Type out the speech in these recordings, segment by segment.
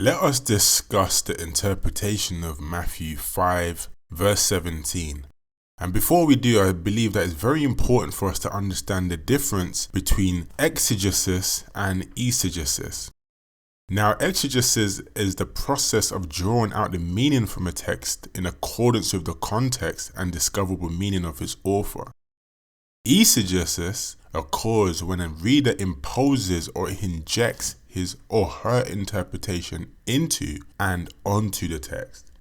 Let us discuss the interpretation of Matthew 5 verse 17. And before we do, I believe that it's very important for us to understand the difference between exegesis and eisegesis. Now, exegesis is the process of drawing out the meaning from a text in accordance with the context and discoverable meaning of its author. Eisegesis occurs when a reader imposes or injects his or her interpretation into and onto the text.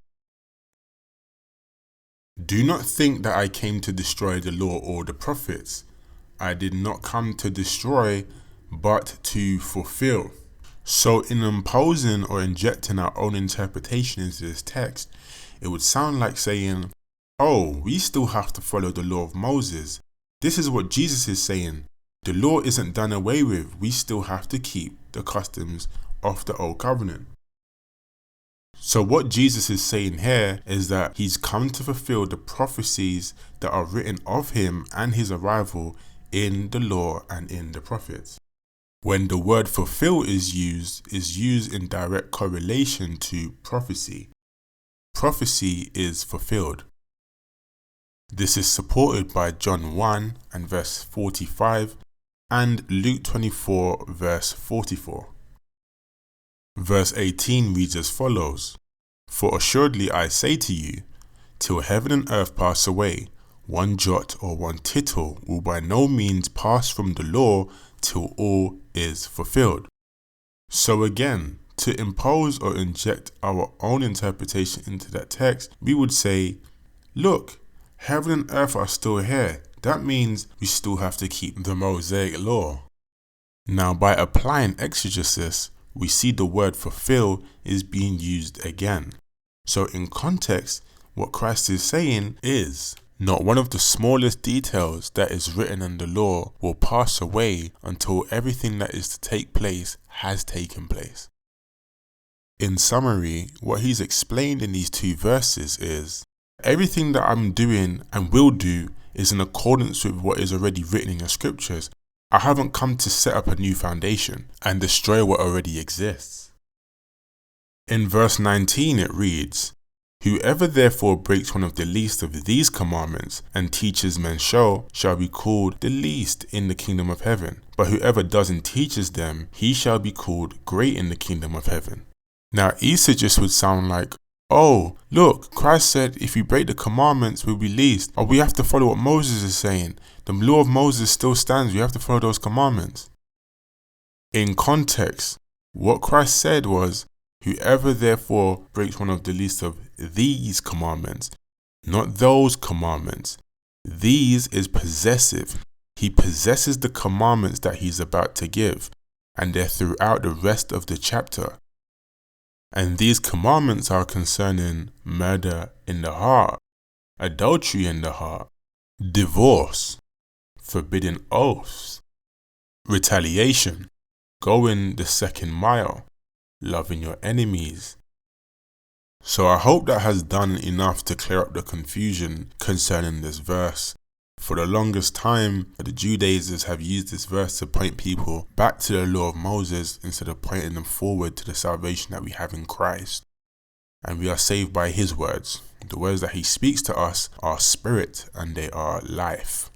Do not think that I came to destroy the law or the prophets. I did not come to destroy, but to fulfill. So in imposing or injecting our own interpretation into this text, it would sound like saying, oh, we still have to follow the law of Moses. This is what Jesus is saying. The law isn't done away with. We still have to keep the customs of the old covenant. So what Jesus is saying here is that he's come to fulfill the prophecies that are written of him and his arrival in the law and in the prophets. When the word fulfill is used in direct correlation to prophecy. Prophecy is fulfilled. This is supported by John 1 and verse 45 and Luke 24 verse 44. Verse 18 reads as follows, For assuredly I say to you, till heaven and earth pass away, one jot or one tittle will by no means pass from the law till all is fulfilled. So again, to impose or inject our own interpretation into that text, we would say, look, heaven and earth are still here. That means we still have to keep the Mosaic law. Now, by applying exegesis, we see the word fulfill is being used again. So in context, what Christ is saying is, not one of the smallest details that is written in the law will pass away until everything that is to take place has taken place. In summary, what he's explained in these two verses is, everything that I'm doing and will do is in accordance with what is already written in your scriptures. I haven't come to set up a new foundation and destroy what already exists. In verse 19 it reads, Whoever therefore breaks one of the least of these commandments and teaches men shall be called the least in the kingdom of heaven. But whoever does and teaches them, he shall be called great in the kingdom of heaven. Now eisegesis would sound like, oh, look, Christ said if we break the commandments, we'll be least. Or we have to follow what Moses is saying. The law of Moses still stands. We have to follow those commandments. In context, what Christ said was, whoever therefore breaks one of the least of these commandments, not those commandments. These is possessive. He possesses the commandments that he's about to give, and they're throughout the rest of the chapter. And these commandments are concerning murder in the heart, adultery in the heart, divorce, forbidden oaths, retaliation, going the second mile, loving your enemies. So I hope that has done enough to clear up the confusion concerning this verse. For the longest time, the Judaizers have used this verse to point people back to the law of Moses instead of pointing them forward to the salvation that we have in Christ. And we are saved by his words. The words that he speaks to us are spirit and they are life.